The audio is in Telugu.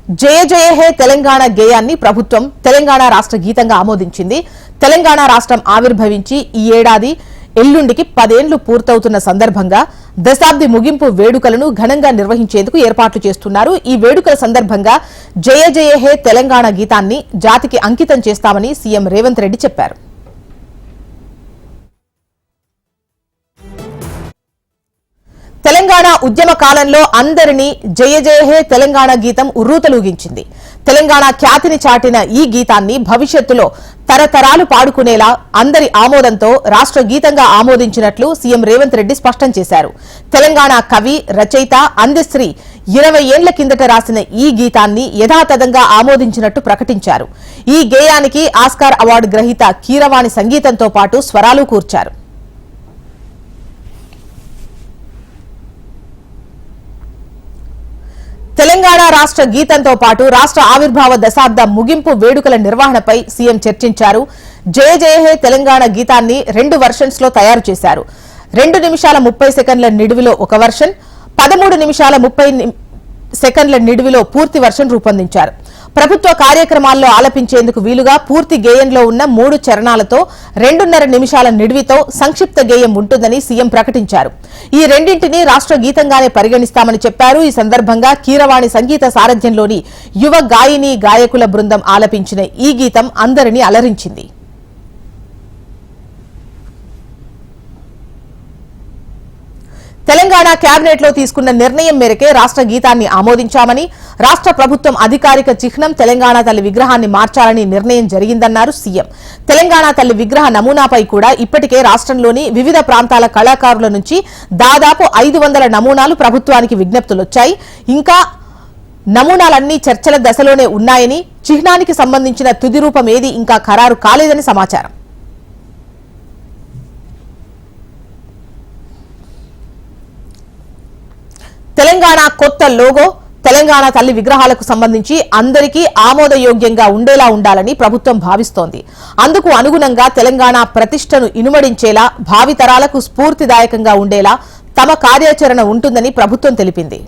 జయ జయ హే తెలంగాణ గేయాన్ని ప్రభుత్వం తెలంగాణ రాష్ట్ర గీతంగా ఆమోదించింది. తెలంగాణ రాష్ట్రం ఆవిర్భవించి ఈ ఏడాది ఎల్లుండికి 10 ఏళ్లు పూర్తవుతున్న సందర్భంగా దశాబ్ది ముగింపు వేడుకలను ఘనంగా నిర్వహించేందుకు ఏర్పాట్లు చేస్తున్నారు. ఈ వేడుకల సందర్భంగా జయ జయ హే తెలంగాణ గీతాన్ని జాతికి అంకితం చేస్తామని సీఎం రేవంత్ రెడ్డి చెప్పారు. తెలంగాణ ఉద్యమ కాలంలో అందరినీ జయ జయ హే తెలంగాణ గీతం ఉర్రూతలూగించింది. తెలంగాణ ఖ్యాతిని చాటిన ఈ గీతాన్ని భవిష్యత్తులో తరతరాలు పాడుకునేలా అందరి ఆమోదంతో రాష్ట్ర గీతంగా ఆమోదించినట్లు సీఎం రేవంత్ రెడ్డి స్పష్టం చేశారు. తెలంగాణ కవి, రచయిత అందశ్రీ 20 ఏళ్ల కిందట రాసిన ఈ గీతాన్ని యథాతథంగా ఆమోదించినట్టు ప్రకటించారు. ఈ గేయానికి ఆస్కార్ అవార్డు గ్రహీత కీరవాణి సంగీతంతో పాటు స్వరాలు కూర్చారు. తెలంగాణ రాష్ట్ర గీతంతో పాటు రాష్ట్ర ఆవిర్భావ దశాబ్ద ముగింపు వేడుకల నిర్వహణపై సీఎం చర్చించారు. జయ జయ హే తెలంగాణ గీతాన్ని 2 వెర్షన్స్ లో తయారు చేశారు. 2 నిమిషాల 30 సెకండ్ల నిడివిలో ఒక వెర్షన్, 13 నిమిషాల 30 సెకండ్ల నిడివిలో పూర్తి వెర్షన్ రూపొందించారు. ప్రభుత్వ కార్యక్రమాల్లో ఆలపించేందుకు వీలుగా పూర్తి గేయంలో ఉన్న 3 చరణాలతో 2.5 నిమిషాల నిడివితో సంక్షిప్త గేయం ఉంటుందని సీఎం ప్రకటించారు. ఈ రెండింటినీ రాష్ట్ర గీతంగానే పరిగణిస్తామని చెప్పారు. ఈ సందర్భంగా కీరవాణి సంగీత సారథ్యంలోని యువ గాయని గాయకుల బృందం ఆలపించిన ఈ గీతం అందరినీ అలరించింది. తెలంగాణ కేబినెట్ లో తీసుకున్న నిర్ణయం మేరకే రాష్ట్ర గీతాన్ని ఆమోదించామని, రాష్ట్ర ప్రభుత్వం అధికారిక చిహ్నం తెలంగాణ తల్లి విగ్రహాన్ని మార్చాలని నిర్ణయం జరిగిందన్నారు సీఎం. తెలంగాణ తల్లి విగ్రహ నమూనాపై కూడా ఇప్పటికే రాష్ట్రంలోని వివిధ ప్రాంతాల కళాకారుల నుంచి దాదాపు 500 నమూనాలు ప్రభుత్వానికి విజ్ఞప్తులొచ్చాయి. ఇంకా నమూనాలన్నీ చర్చల దశలోనే ఉన్నాయని, చిహ్నానికి సంబంధించిన తుది రూపం ఏది ఇంకా ఖరారు కాలేదని సమాచారం. తెలంగాణ కొత్త లోగో, తెలంగాణ తల్లి విగ్రహాలకు సంబంధించి అందరికీ ఆమోదయోగ్యంగా ఉండేలా ఉండాలని ప్రభుత్వం భావిస్తోంది. అందుకు అనుగుణంగా తెలంగాణ ప్రతిష్టను ఇనుమడించేలా, భావితరాలకు స్ఫూర్తిదాయకంగా ఉండేలా తమ కార్యాచరణ ఉంటుందని ప్రభుత్వం తెలిపింది.